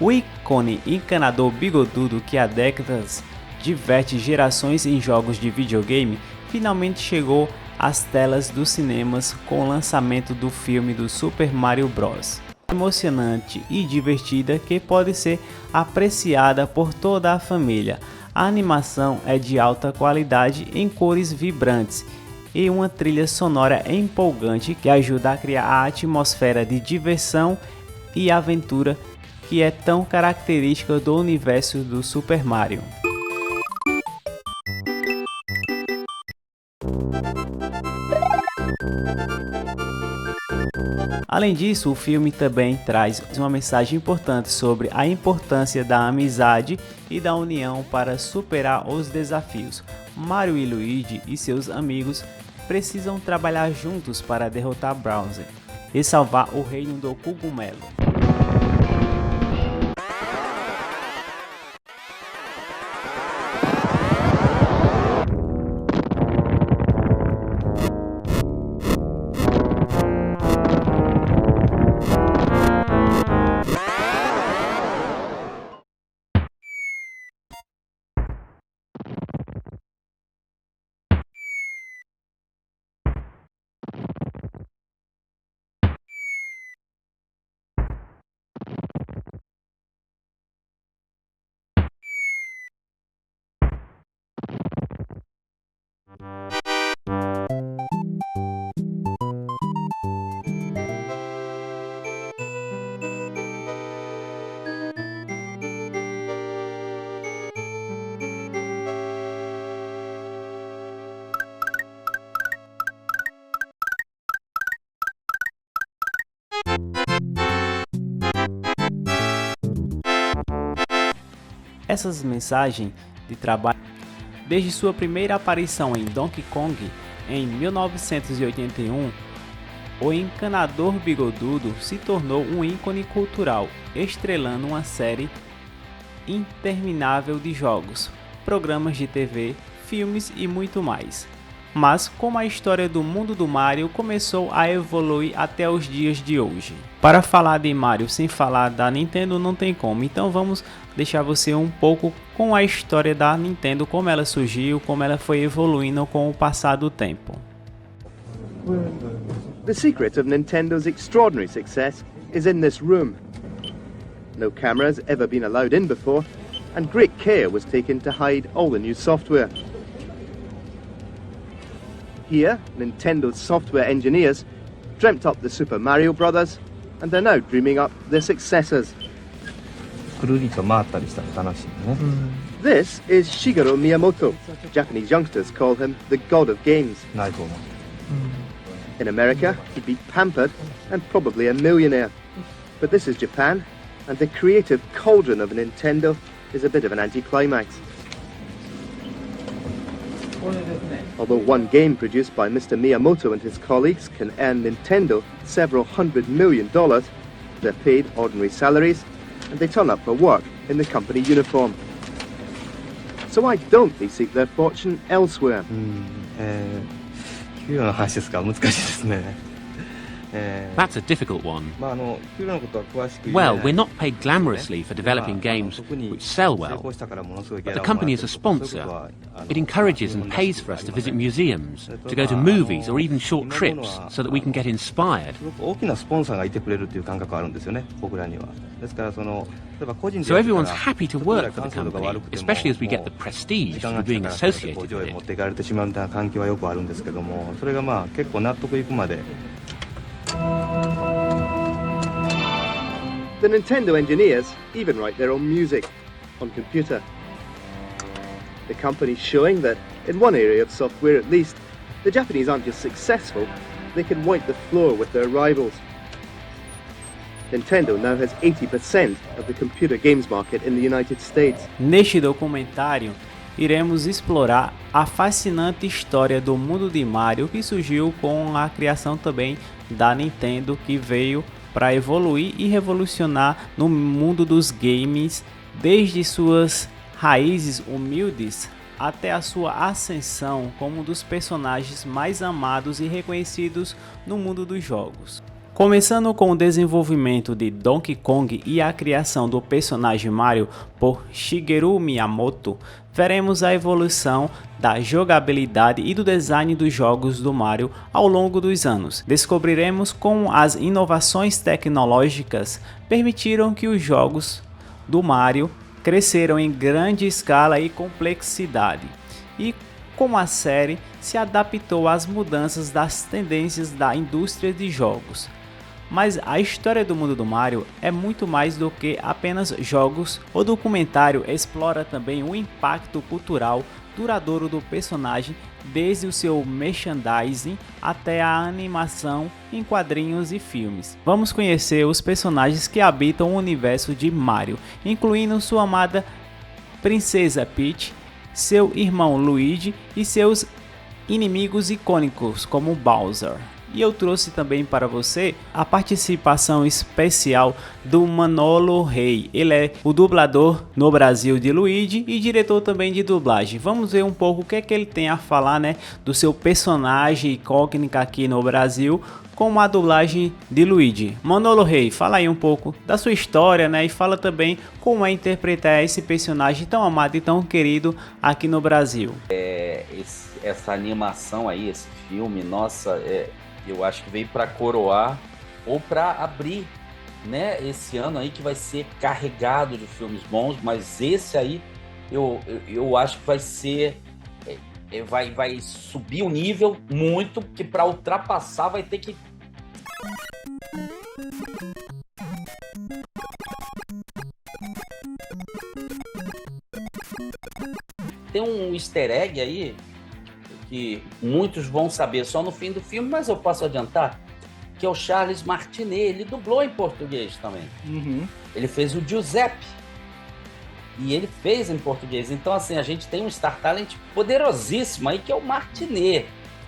O ícone encanador bigodudo que há décadas diverte gerações em jogos de videogame finalmente chegou às telas dos cinemas com o lançamento do filme do Super Mario Bros. Emocionante e divertida que pode ser apreciada por toda a família. A animação é de alta qualidade em cores vibrantes e uma trilha sonora empolgante que ajuda a criar a atmosfera de diversão e aventura que é tão característica do universo do Super Mario. Além disso, o filme também traz uma mensagem importante sobre a importância da amizade e da união para superar os desafios. Mario e Luigi e seus amigos precisam trabalhar juntos para derrotar Bowser e salvar o reino do cogumelo. Essas mensagens de trabalho, desde sua primeira aparição em Donkey Kong em 1981, o encanador bigodudo se tornou um ícone cultural, estrelando uma série interminável de jogos, programas de TV, filmes e muito mais. Mas como a história do mundo do Mario começou a evoluir até os dias de hoje. Para falar de Mario sem falar da Nintendo não tem como, então vamos deixar você um pouco com a história da Nintendo, como ela surgiu, como ela foi evoluindo com o passar do tempo. The secret of Nintendo's extraordinary success is in this room. No camera has ever been allowed in before, and great care was taken to hide all the new software. Here, Nintendo's software engineers dreamt up the Super Mario Bros. And they're now dreaming up their successors. This is Shigeru Miyamoto. Japanese youngsters call him the god of games. In America, he'd be pampered and probably a millionaire. But this is Japan, and the creative cauldron of Nintendo is a bit of an anticlimax. Although one game produced by Mr. Miyamoto and his colleagues can earn Nintendo several $100 million, they're paid ordinary salaries, and they turn up for work in the company uniform. So why don't they seek their fortune elsewhere? That's a difficult one. Well, we're not paid glamorously for developing games which sell well, but the company is a sponsor. It encourages and pays for us to visit museums, to go to movies or even short trips so that we can get inspired. So everyone's happy to work for the company, especially as we get the prestige of being associated with it. The Nintendo engineers even write their own music on computer. The company's showing that in one area of software at least, the Japanese aren't just successful, they can wipe the floor with their rivals. Nintendo now has 80% of the computer games market in the United States. Neste documentário, iremos explorar a fascinante história do mundo de Mario que surgiu com a criação também da Nintendo, que veio para evoluir e revolucionar no mundo dos games, desde suas raízes humildes até a sua ascensão como um dos personagens mais amados e reconhecidos no mundo dos jogos. Começando com o desenvolvimento de Donkey Kong e a criação do personagem Mario por Shigeru Miyamoto, veremos a evolução da jogabilidade e do design dos jogos do Mario ao longo dos anos. Descobriremos como as inovações tecnológicas permitiram que os jogos do Mario cresceram em grande escala e complexidade, e como a série se adaptou às mudanças das tendências da indústria de jogos. Mas a história do mundo do Mario é muito mais do que apenas jogos. O documentário explora também o impacto cultural duradouro do personagem, desde o seu merchandising até a animação em quadrinhos e filmes. Vamos conhecer os personagens que habitam o universo de Mario, incluindo sua amada Princesa Peach, seu irmão Luigi e seus inimigos icônicos como Bowser. E eu trouxe também para você a participação especial do Manolo Rey. Ele é o dublador no Brasil de Luigi e diretor também de dublagem. Vamos ver um pouco o que é que ele tem a falar, né, do seu personagem icônico aqui no Brasil com a dublagem de Luigi. Manolo Rey, fala aí um pouco da sua história, né, e fala também como é interpretar esse personagem tão amado e tão querido aqui no Brasil. Essa animação aí, esse filme, nossa, eu acho que veio para coroar ou para abrir, né, esse ano aí que vai ser carregado de filmes bons, mas esse aí eu acho que vai ser, vai subir o nível muito, que para ultrapassar vai ter que... Tem um easter egg aí que muitos vão saber só no fim do filme, mas eu posso adiantar, que é o Charles Martinet. Ele dublou em português também. Uhum. Ele fez o Giuseppe e ele fez em português. Então, assim, a gente tem um Star Talent poderosíssimo aí, que é o Martinet.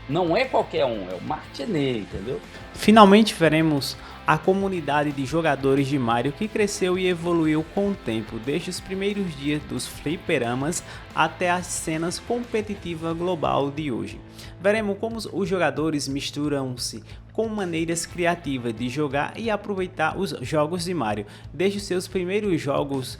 Não é qualquer um, é o Martinet, entendeu? Finalmente veremos a comunidade de jogadores de Mario que cresceu e evoluiu com o tempo, desde os primeiros dias dos fliperamas até as cenas competitivas global de hoje. Veremos como os jogadores misturam-se com maneiras criativas de jogar e aproveitar os jogos de Mario, desde os seus primeiros jogos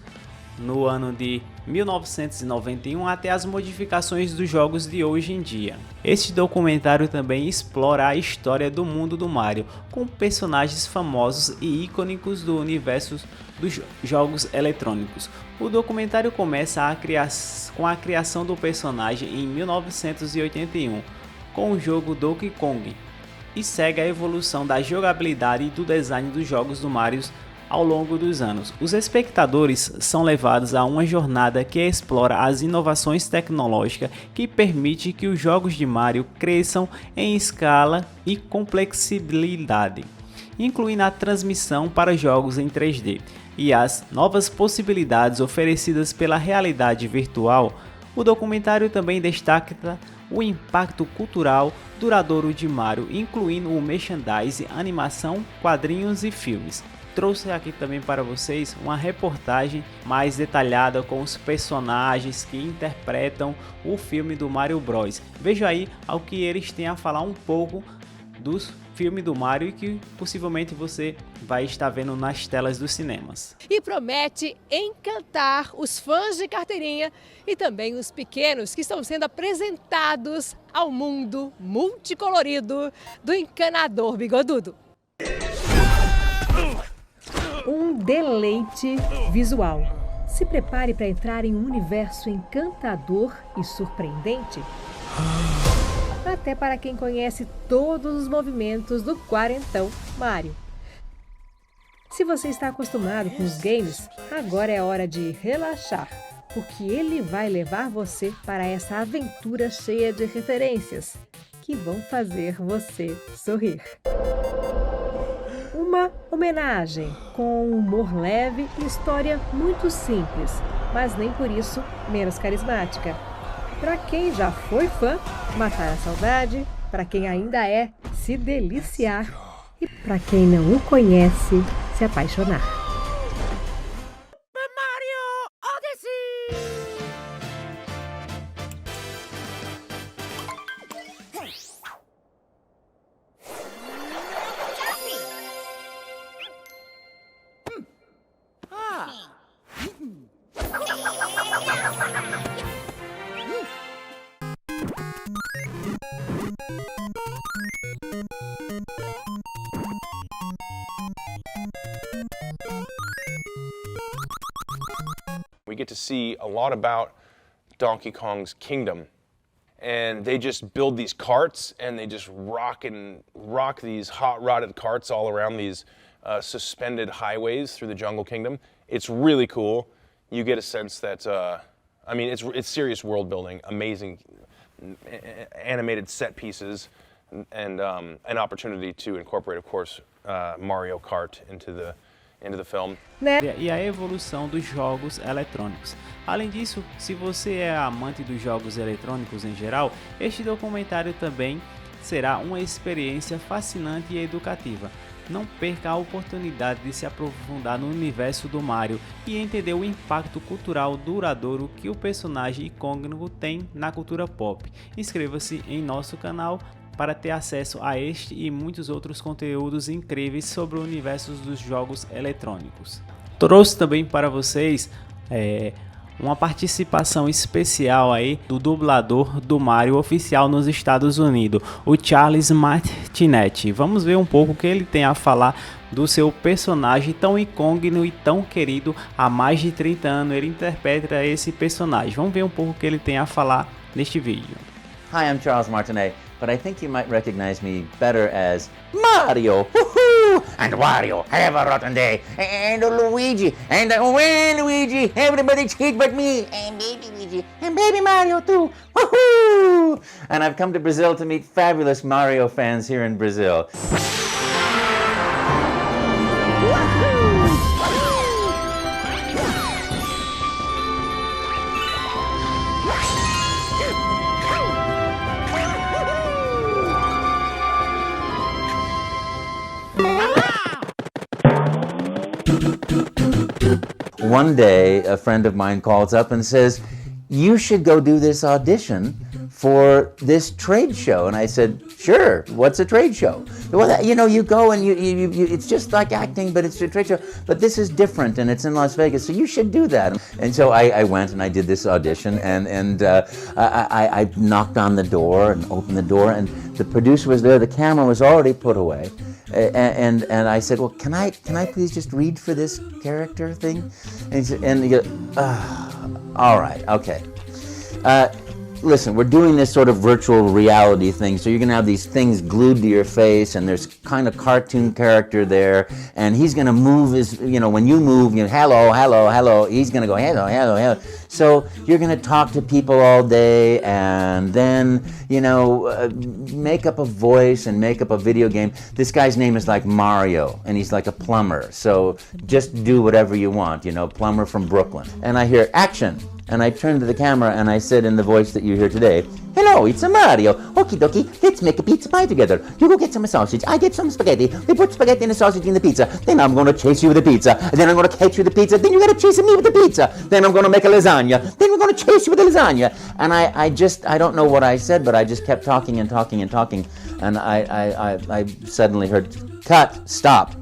no ano de 1991 até as modificações dos jogos de hoje em dia. Este documentário também explora a história do mundo do Mario, com personagens famosos e icônicos do universo dos jogos eletrônicos. O documentário começa com a criação do personagem em 1981, com o jogo Donkey Kong, e segue a evolução da jogabilidade e do design dos jogos do Mario ao longo dos anos. Os espectadores são levados a uma jornada que explora as inovações tecnológicas que permite que os jogos de Mario cresçam em escala e complexibilidade, incluindo a transmissão para jogos em 3D e as novas possibilidades oferecidas pela realidade virtual. O documentário também destaca o impacto cultural duradouro de Mario, incluindo o merchandising, animação, quadrinhos e filmes. Trouxe aqui também para vocês uma reportagem mais detalhada com os personagens que interpretam o filme do Mario Bros. Veja aí ao que eles têm a falar um pouco dos filmes do Mario e que possivelmente você vai estar vendo nas telas dos cinemas. E promete encantar os fãs de carteirinha e também os pequenos que estão sendo apresentados ao mundo multicolorido do Encanador Bigodudo. Um deleite visual. Se prepare para entrar em um universo encantador e surpreendente. Até para quem conhece todos os movimentos do quarentão Mario. Se você está acostumado com os games, agora é hora de relaxar, porque ele vai levar você para essa aventura cheia de referências que vão fazer você sorrir. Uma homenagem com humor leve e história muito simples, mas nem por isso menos carismática. Para quem já foi fã, matar a saudade. Para quem ainda é, se deliciar. E para quem não o conhece, se apaixonar. Mario Odyssey! We get to see a lot about Donkey Kong's kingdom, and they just build these carts and they just rock these hot rodded carts all around these suspended highways through the Jungle Kingdom. It's really cool. You get a sense that, I mean, it's serious world building, amazing animated set pieces, and an opportunity to incorporate, of course, Mario Kart into the film. E a evolução dos jogos eletrônicos. Além disso, se você é amante dos jogos eletrônicos em geral, este documentário também será uma experiência fascinante e educativa. Não perca a oportunidade de se aprofundar no universo do Mario e entender o impacto cultural duradouro que o personagem icônico tem na cultura pop. Inscreva-se em nosso canal para ter acesso a este e muitos outros conteúdos incríveis sobre o universo dos jogos eletrônicos. Trouxe também para vocês uma participação especial aí do dublador do Mario oficial nos Estados Unidos, o Charles Martinet. Vamos ver um pouco o que ele tem a falar do seu personagem tão icônico e tão querido há mais de 30 anos. Ele interpreta esse personagem. Vamos ver um pouco o que ele tem a falar neste vídeo. Hi, I'm Charles Martinet, but I think you might recognize me better as Mario. Woohoo! And Wario, have a rotten day. And Luigi, and Luigi, everybody cheat but me. And baby Luigi, and baby Mario too. Woohoo! And I've come to Brazil to meet fabulous Mario fans here in Brazil. One day, a friend of mine calls up and says, "You should go do this audition for this trade show." And I said, "Sure, what's a trade show?" "Well, you know, you go and you it's just like acting, but it's a trade show. But this is different, and it's in Las Vegas, so you should do that." And so I went and I did this audition, and I knocked on the door and opened the door, and the producer was there. The camera was already put away. And I said, "Well, can I please just read for this character thing?" And he goes, "All right, okay. Listen, we're doing this sort of virtual reality thing, so you're going to have these things glued to your face, and there's kind of cartoon character there, and he's going to move his, you know, when you move, you know, hello, hello, hello, he's going to go, hello, hello, hello. So you're going to talk to people all day, and then, you know, make up a voice and make up a video game. This guy's name is like Mario, and he's like a plumber, so just do whatever you want, you know, plumber from Brooklyn." And I hear action. And I turned to the camera and I said in the voice that you hear today, "Hello, it's a Mario. Okie dokie, let's make a pizza pie together. You go get some sausage, I get some spaghetti. We put spaghetti and the sausage in the pizza. Then I'm going to chase you with the pizza. And then I'm going to catch you with the pizza. Then you got to chase me with the pizza. Then I'm going to make a lasagna. Then we're going to chase you with the lasagna." And I don't know what I said, but I just kept talking and talking and talking. And I suddenly heard, "Cut, stop.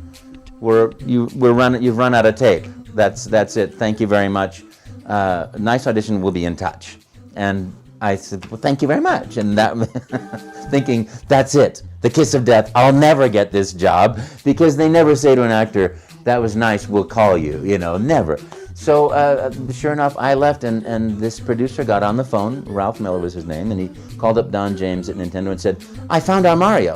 You've run out of tape. That's it. Thank you very much. Nice audition, we'll be in touch." And I said, "Well, thank you very much." And that, thinking, that's it, the kiss of death. I'll never get this job, because they never say to an actor, "That was nice, we'll call you," you know, never. So sure enough, I left, and this producer got on the phone, Ralph Miller was his name, and he called up Don James at Nintendo and said, "I found our Mario."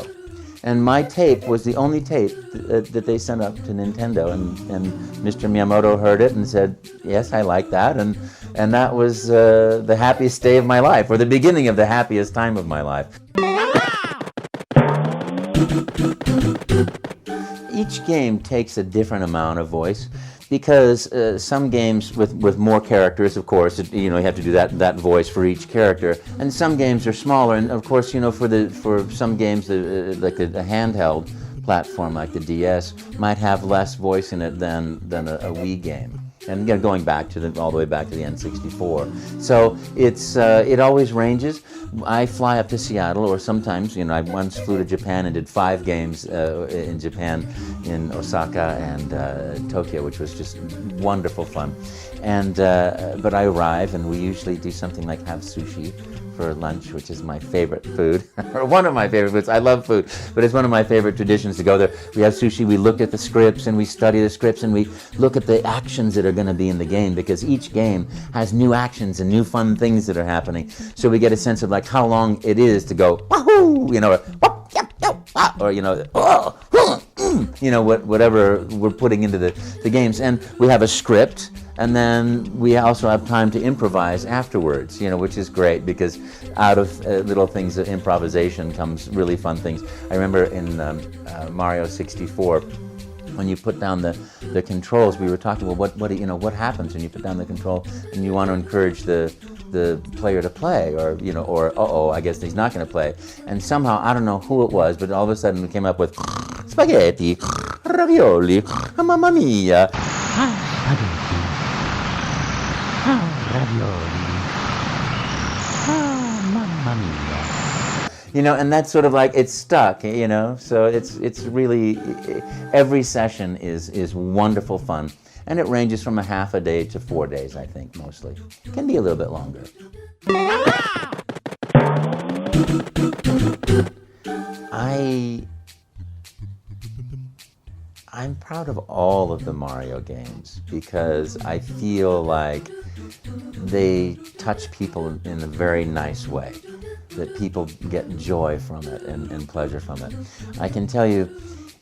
And my tape was the only tape that they sent up to Nintendo, and Mr. Miyamoto heard it and said, "Yes, I like that," and that was the happiest day of my life, or the beginning of the happiest time of my life. Each game takes a different amount of voice, because some games with more characters, of course, you know, you have to do that voice for each character, and some games are smaller, and of course, you know, for some games like a handheld platform like the DS might have less voice in it than a Wii game. And again, going back to all the way back to the N64. So it always ranges. I fly up to Seattle, or sometimes, you know, I once flew to Japan and did 5 games in Japan, in Osaka and Tokyo, which was just wonderful fun. And but I arrive, and we usually do something like have sushi for lunch, which is my favorite food, or one of my favorite foods. I love food, but it's one of my favorite traditions to go there. We have sushi, we look at the scripts, and we study the scripts, and we look at the actions that are going to be in the game, because each game has new actions and new fun things that are happening. So we get a sense of like how long it is to go, wahoo, you know, or you know, you know, whatever we're putting into the games. And we have a script, and then we also have time to improvise afterwards, you know, which is great, because out of little things of improvisation comes really fun things. I remember in Mario 64, when you put down the controls, we were talking, well, what happens when you put down the control and you want to encourage the player to play, or you know, or I guess he's not going to play. And somehow, I don't know who it was, but all of a sudden we came up with spaghetti, ravioli, mamma mia. You know, and that's sort of like, it's stuck, you know, so it's really, every session is wonderful fun, and it ranges from a half a day to 4 days, I think, mostly. It can be a little bit longer. I'm proud of all of the Mario games, because I feel like they touch people in a very nice way, that people get joy from it and pleasure from it. I can tell you,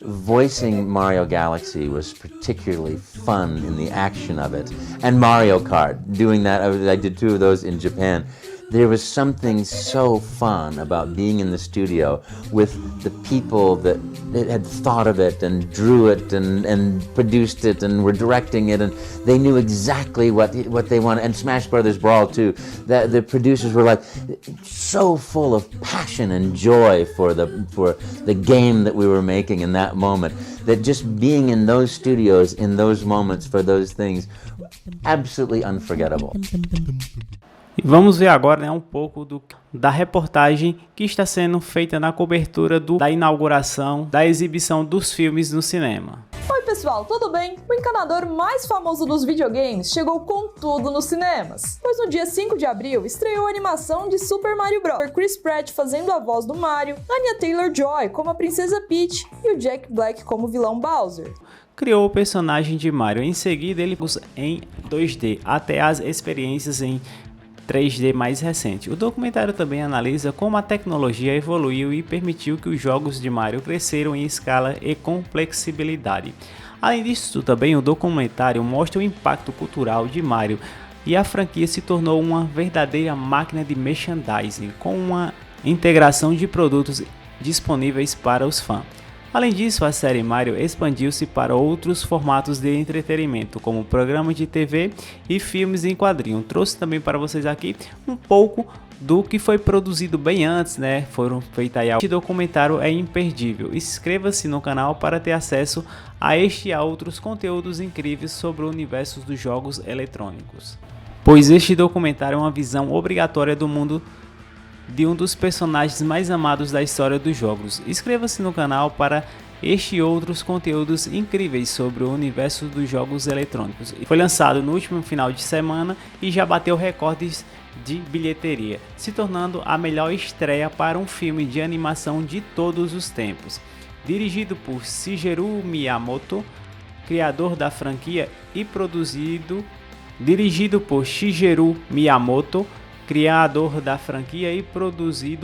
voicing Mario Galaxy was particularly fun in the action of it, and Mario Kart, doing that, I did 2 of those in Japan. There was something so fun about being in the studio with the people that had thought of it and drew it and produced it and were directing it, and they knew exactly what they wanted. And Smash Brothers Brawl too, that the producers were like so full of passion and joy for the game that we were making in that moment, that just being in those studios in those moments for those things, absolutely unforgettable. E vamos ver agora, né, um pouco da reportagem que está sendo feita na cobertura da inauguração da exibição dos filmes no cinema. Oi pessoal, tudo bem? O encanador mais famoso dos videogames chegou com tudo nos cinemas, pois no dia 5 de abril estreou a animação de Super Mario Bros. Chris Pratt fazendo a voz do Mario, Anya Taylor-Joy como a Princesa Peach e o Jack Black como o vilão Bowser. Criou o personagem de Mario, em seguida ele pôs em 2D, até as experiências em 3D mais recente. O documentário também analisa como a tecnologia evoluiu e permitiu que os jogos de Mario cresceram em escala e complexibilidade. Além disso, também o documentário mostra o impacto cultural de Mario, e a franquia se tornou uma verdadeira máquina de merchandising, com uma integração de produtos disponíveis para os fãs. Além disso, a série Mario expandiu-se para outros formatos de entretenimento, como programas de TV e filmes em quadrinho. Trouxe também para vocês aqui um pouco do que foi produzido bem antes, né? Foram feitas aí. Este documentário é imperdível. Inscreva-se no canal para ter acesso a este e a outros conteúdos incríveis sobre o universo dos jogos eletrônicos. Pois este documentário é uma visão obrigatória do mundo de um dos personagens mais amados da história dos jogos. Inscreva-se no canal para este e outros conteúdos incríveis sobre o universo dos jogos eletrônicos. Foi lançado no último final de semana e já bateu recordes de bilheteria, se tornando a melhor estreia para um filme de animação de todos os tempos. Dirigido por Shigeru Miyamoto, criador da franquia, e produzido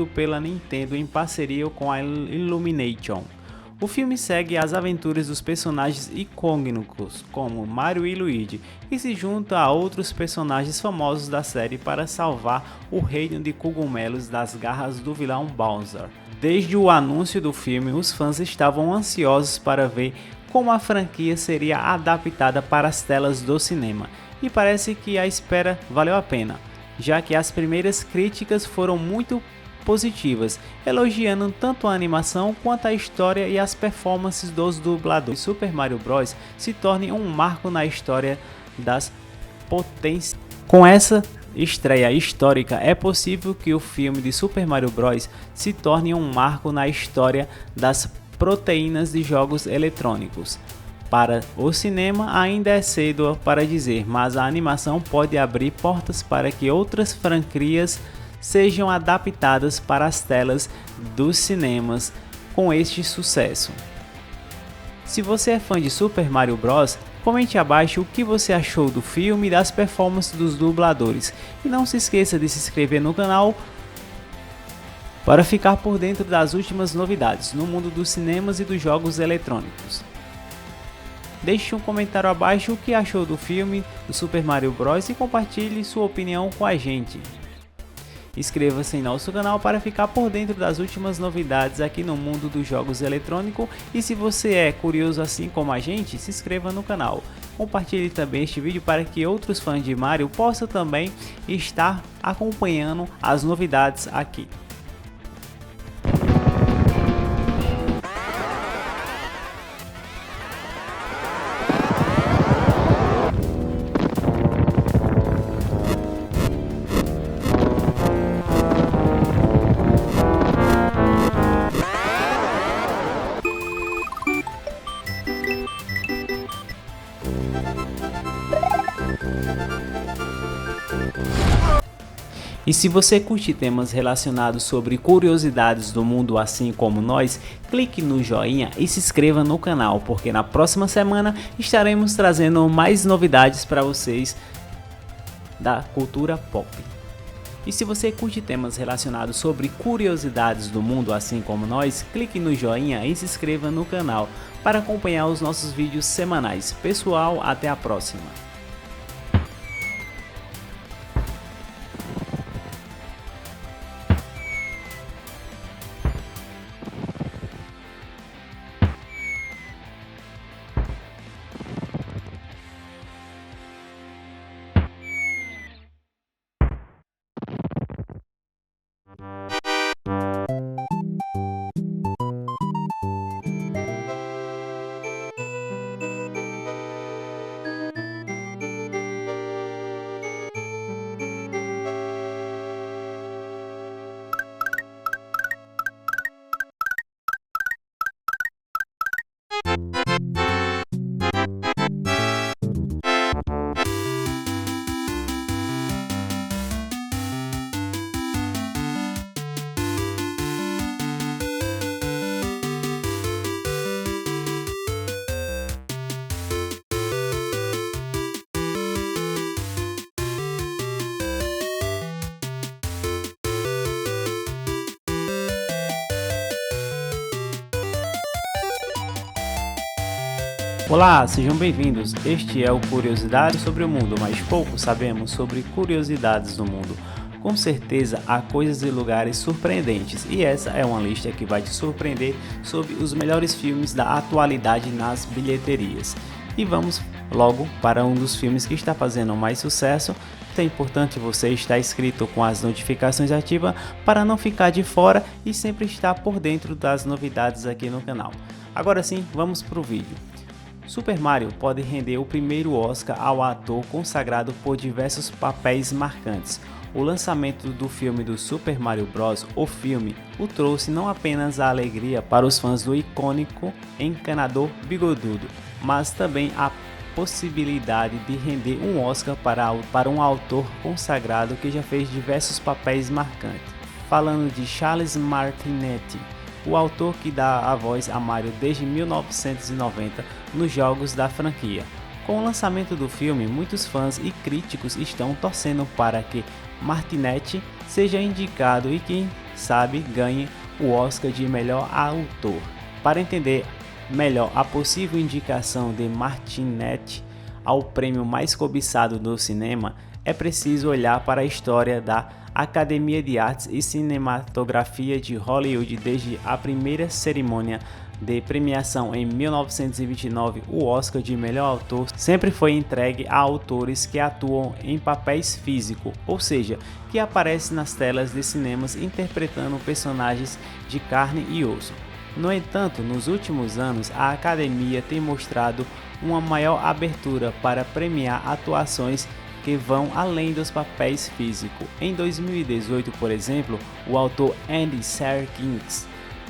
pela Nintendo em parceria com a Illumination. O filme segue as aventuras dos personagens icônicos como Mario e Luigi e se junta a outros personagens famosos da série para salvar o reino de cogumelos das garras do vilão Bowser. Desde o anúncio do filme, os fãs estavam ansiosos para ver como a franquia seria adaptada para as telas do cinema, e parece que a espera valeu a pena, já que as primeiras críticas foram muito positivas, elogiando tanto a animação quanto a história e as performances dos dubladores. Super Mario Bros. Se torne um marco na história das potências. Com essa estreia histórica, é possível que o filme de Super Mario Bros. Se torne um marco na história das proteínas de jogos eletrônicos. Para o cinema ainda é cedo para dizer, mas a animação pode abrir portas para que outras franquias sejam adaptadas para as telas dos cinemas com este sucesso. Se você é fã de Super Mario Bros, comente abaixo o que você achou do filme e das performances dos dubladores. E não se esqueça de se inscrever no canal para ficar por dentro das últimas novidades no mundo dos cinemas e dos jogos eletrônicos. Deixe um comentário abaixo o que achou do filme do Super Mario Bros e compartilhe sua opinião com a gente. Inscreva-se em nosso canal para ficar por dentro das últimas novidades aqui no mundo dos jogos eletrônicos, e se você é curioso assim como a gente, se inscreva no canal. Compartilhe também este vídeo para que outros fãs de Mario possam também estar acompanhando as novidades aqui. E se você curte temas relacionados sobre curiosidades do mundo assim como nós, clique no joinha e se inscreva no canal, porque na próxima semana estaremos trazendo mais novidades para vocês da cultura pop. E se você curte temas relacionados sobre curiosidades do mundo assim como nós, clique no joinha e se inscreva no canal para acompanhar os nossos vídeos semanais. Pessoal, até a próxima! Olá, sejam bem-vindos. Este é o Curiosidade sobre o Mundo, mas pouco sabemos sobre curiosidades do mundo. Com certeza há coisas e lugares surpreendentes, e essa é uma lista que vai te surpreender sobre os melhores filmes da atualidade nas bilheterias. E vamos logo para um dos filmes que está fazendo mais sucesso. É importante você estar inscrito com as notificações ativas para não ficar de fora e sempre estar por dentro das novidades aqui no canal. Agora sim, vamos para o vídeo. Super Mario pode render o primeiro Oscar ao ator consagrado por diversos papéis marcantes. O lançamento do filme do Super Mario Bros, o filme, o trouxe não apenas a alegria para os fãs do icônico encanador bigodudo, mas também a possibilidade de render um Oscar para um autor consagrado que já fez diversos papéis marcantes. Falando de Charles Martinet, o autor que dá a voz a Mario desde 1990 nos jogos da franquia. Com o lançamento do filme, muitos fãs e críticos estão torcendo para que Martinet seja indicado e quem sabe ganhe o Oscar de melhor autor. Para entender melhor a possível indicação de Martinet ao prêmio mais cobiçado do cinema, é preciso olhar para a história da Academia de Artes e Cinematografia de Hollywood. Desde a primeira cerimônia de premiação em 1929, o Oscar de melhor autor sempre foi entregue a autores que atuam em papéis físicos, ou seja, que aparecem nas telas de cinemas interpretando personagens de carne e osso. No entanto, nos últimos anos, a Academia tem mostrado uma maior abertura para premiar atuações que vão além dos papéis físicos. Em 2018, por exemplo, o autor Andy Serkis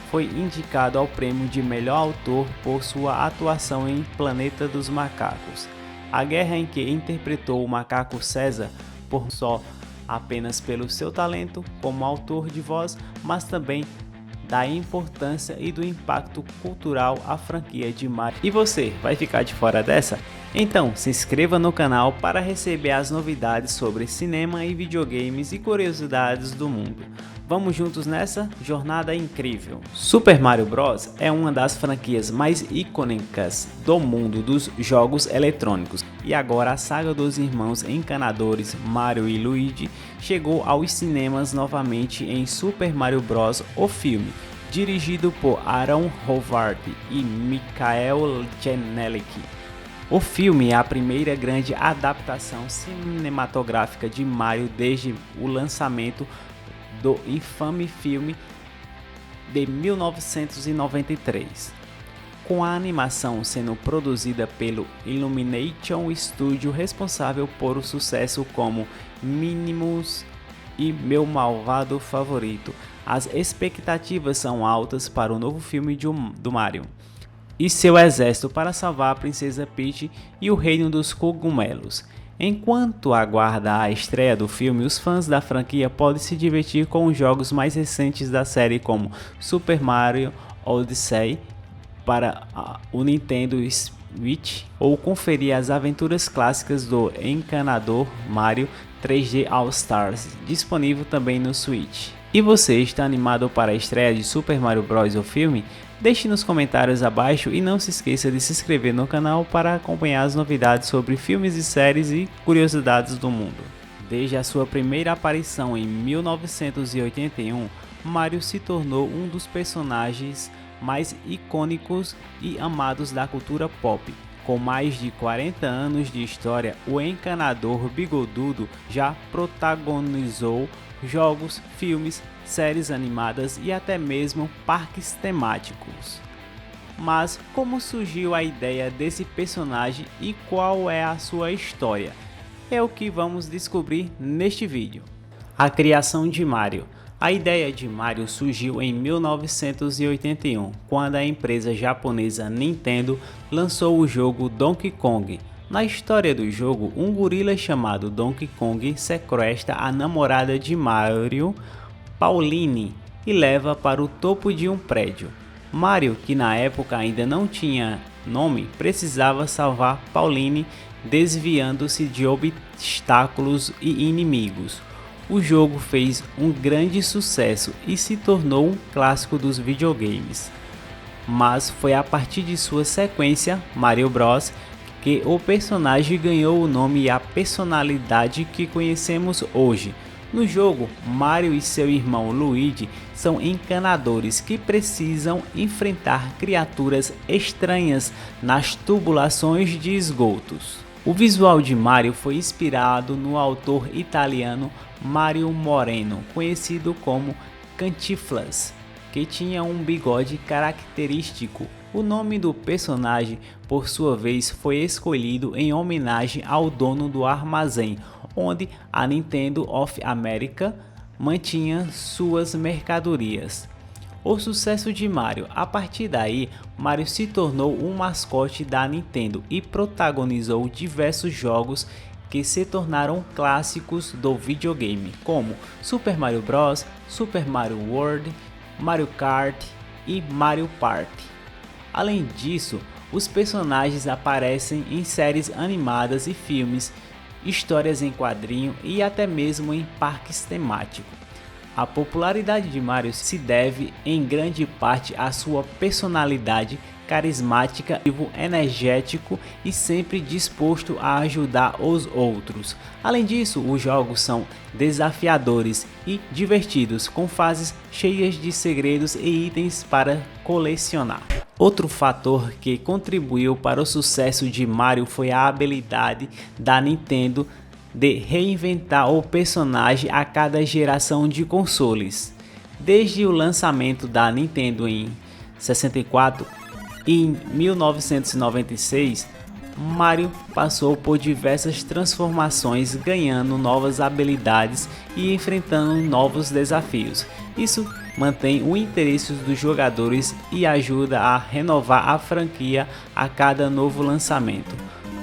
foi indicado ao prêmio de melhor autor por sua atuação em Planeta dos Macacos, a guerra em que interpretou o macaco César. Por só apenas pelo seu talento como autor de voz, mas também da importância e do impacto cultural à franquia de Mario. E você, vai ficar de fora dessa? Então se inscreva no canal para receber as novidades sobre cinema e videogames e curiosidades do mundo. Vamos juntos nessa jornada incrível. Super Mario Bros. É uma das franquias mais icônicas do mundo dos jogos eletrônicos. E agora a saga dos irmãos encanadores Mario e Luigi chegou aos cinemas novamente em Super Mario Bros. O filme, dirigido por Aaron Howard e Michael Janelik. O filme é a primeira grande adaptação cinematográfica de Mario desde o lançamento do infame filme de 1993, com a animação sendo produzida pelo Illumination Studio, responsável por o sucesso como Minions e Meu Malvado Favorito. As expectativas são altas para o novo filme do Mario e seu exército para salvar a Princesa Peach e o Reino dos Cogumelos. Enquanto aguarda a estreia do filme, os fãs da franquia podem se divertir com os jogos mais recentes da série, como Super Mario Odyssey para o Nintendo Switch, ou conferir as aventuras clássicas do encanador Mario 3D All Stars, disponível também no Switch. E você está animado para a estreia de Super Mario Bros. O filme? Deixe nos comentários abaixo e não se esqueça de se inscrever no canal para acompanhar as novidades sobre filmes e séries e curiosidades do mundo. Desde a sua primeira aparição em 1981, Mario se tornou um dos personagens mais icônicos e amados da cultura pop. Com mais de 40 anos de história, o encanador bigodudo já protagonizou jogos, filmes, séries animadas e até mesmo parques temáticos. Mas como surgiu a ideia desse personagem e qual é a sua história? É o que vamos descobrir neste vídeo. A criação de Mario. A ideia de Mario surgiu em 1981, quando a empresa japonesa Nintendo lançou o jogo Donkey Kong. Na história do jogo, um gorila chamado Donkey Kong sequestra a namorada de Mario, Pauline, e leva para o topo de um prédio. Mario, que na época ainda não tinha nome, precisava salvar Pauline, desviando-se de obstáculos e inimigos. O jogo fez um grande sucesso e se tornou um clássico dos videogames. Mas foi a partir de sua sequência, Mario Bros., que o personagem ganhou o nome e a personalidade que conhecemos hoje. No jogo, Mario e seu irmão Luigi são encanadores que precisam enfrentar criaturas estranhas nas tubulações de esgotos. O visual de Mario foi inspirado no autor italiano Mario Moreno, conhecido como Cantinflas, que tinha um bigode característico. O nome do personagem, por sua vez, foi escolhido em homenagem ao dono do armazém, onde a Nintendo of America mantinha suas mercadorias. O sucesso de Mario. A partir daí, Mario se tornou um mascote da Nintendo e protagonizou diversos jogos que se tornaram clássicos do videogame, como Super Mario Bros., Super Mario World, Mario Kart e Mario Party. Além disso, os personagens aparecem em séries animadas e filmes, histórias em quadrinho e até mesmo em parques temáticos. A popularidade de Mario se deve em grande parte à sua personalidade carismática, energético e sempre disposto a ajudar os outros. Além disso, os jogos são desafiadores e divertidos, com fases cheias de segredos e itens para colecionar. Outro fator que contribuiu para o sucesso de Mario foi a habilidade da Nintendo de reinventar o personagem a cada geração de consoles. Desde o lançamento da Nintendo em 64 e em 1996, Mario passou por diversas transformações, ganhando novas habilidades e enfrentando novos desafios. Isso mantém o interesse dos jogadores e ajuda a renovar a franquia a cada novo lançamento.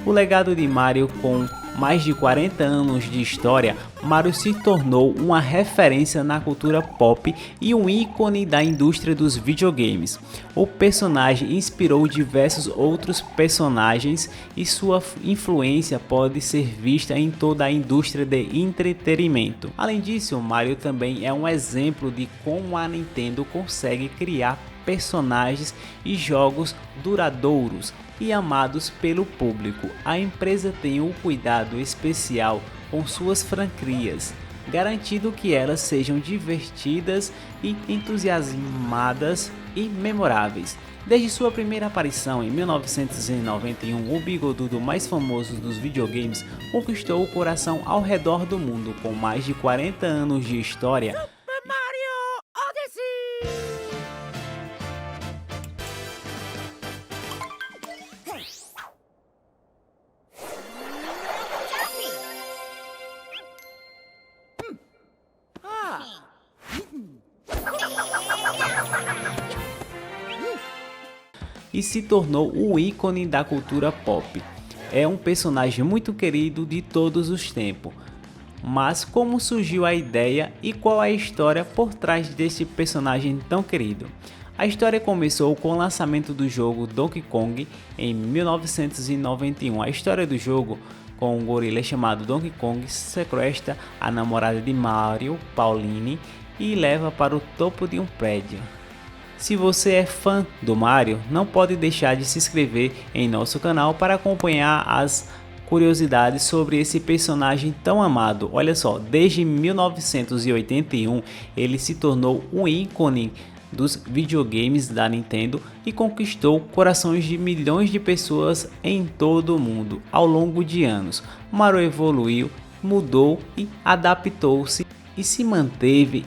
O legado de Mario com mais de 40 anos de história, Mario se tornou uma referência na cultura pop e um ícone da indústria dos videogames. O personagem inspirou diversos outros personagens e sua influência pode ser vista em toda a indústria de entretenimento. Além disso, Mario também é um exemplo de como a Nintendo consegue criar personagens e jogos duradouros e amados pelo público. A empresa tem um cuidado especial com suas franquias, garantindo que elas sejam divertidas e entusiasmadas e memoráveis. Desde sua primeira aparição em 1991, o bigodudo mais famoso dos videogames conquistou o coração ao redor do mundo. Com mais de 40 anos de história, Super Mario Odyssey! e se tornou o ícone da cultura pop. É um personagem muito querido de todos os tempos. Mas como surgiu a ideia e qual é a história por trás desse personagem tão querido? A história começou com o lançamento do jogo Donkey Kong em 1991. A história do jogo, com um gorila chamado Donkey Kong, sequestra a namorada de Mario, Pauline, e leva para o topo de um prédio. Se você é fã do Mario, não pode deixar de se inscrever em nosso canal para acompanhar as curiosidades sobre esse personagem tão amado. Olha só, desde 1981 ele se tornou um ícone dos videogames da Nintendo e conquistou corações de milhões de pessoas em todo o mundo. Ao longo de anos, Mario evoluiu, mudou e adaptou-se e se manteve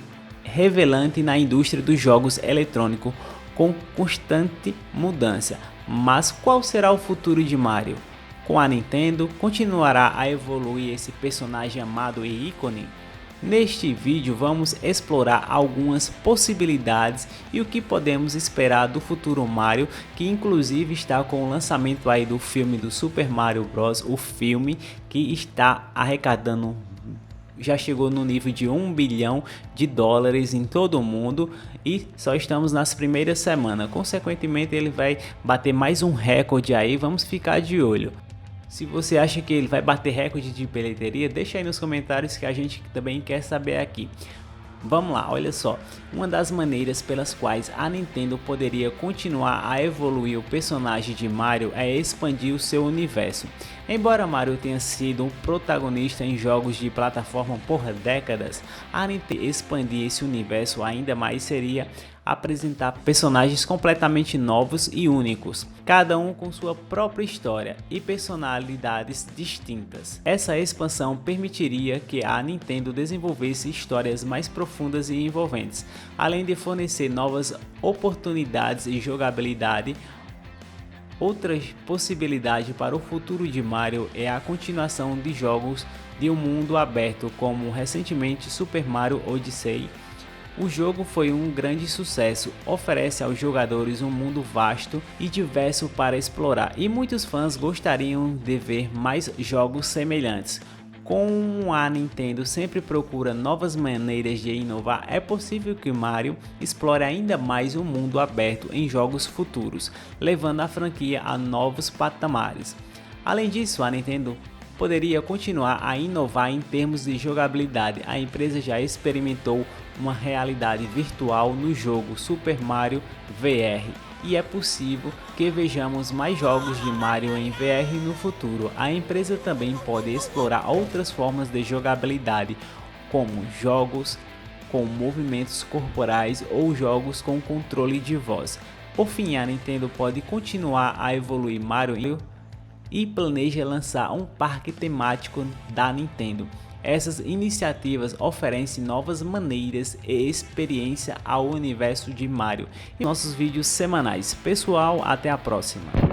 relevante na indústria dos jogos eletrônicos com constante mudança. Mas qual será o futuro de Mario? Com a Nintendo, continuará a evoluir esse personagem amado e ícone? Neste vídeo vamos explorar algumas possibilidades e o que podemos esperar do futuro Mario, que inclusive está com o lançamento aí do filme do Super Mario Bros, o filme que está arrecadando, já chegou no nível de $1 bilhão em todo o mundo e só estamos nas primeiras semanas. Consequentemente ele vai bater mais um recorde aí, vamos ficar de olho. Se você acha que ele vai bater recorde de bilheteria, deixa aí nos comentários que a gente também quer saber aqui. Vamos lá, olha só, uma das maneiras pelas quais a Nintendo poderia continuar a evoluir o personagem de Mario é expandir o seu universo. Embora Mario tenha sido um protagonista em jogos de plataforma por décadas, a Nintendo expandir esse universo ainda mais seria apresentar personagens completamente novos e únicos, cada um com sua própria história e personalidades distintas. Essa expansão permitiria que a Nintendo desenvolvesse histórias mais profundas e envolventes, além de fornecer novas oportunidades e jogabilidade. Outra possibilidade para o futuro de Mario é a continuação de jogos de um mundo aberto, como recentemente Super Mario Odyssey. O jogo foi um grande sucesso, oferece aos jogadores um mundo vasto e diverso para explorar, e muitos fãs gostariam de ver mais jogos semelhantes. Como a Nintendo sempre procura novas maneiras de inovar, é possível que Mario explore ainda mais o mundo aberto em jogos futuros, levando a franquia a novos patamares. Além disso, a Nintendo poderia continuar a inovar em termos de jogabilidade. A empresa já experimentou uma realidade virtual no jogo Super Mario VR e é possível que vejamos mais jogos de Mario em VR no futuro. A empresa também pode explorar outras formas de jogabilidade, como jogos com movimentos corporais ou jogos com controle de voz. Por fim, a Nintendo pode continuar a evoluir Mario e planeja lançar um parque temático da Nintendo. Essas iniciativas oferecem novas maneiras e experiência ao universo de Mario em nossos vídeos semanais. Pessoal, até a próxima!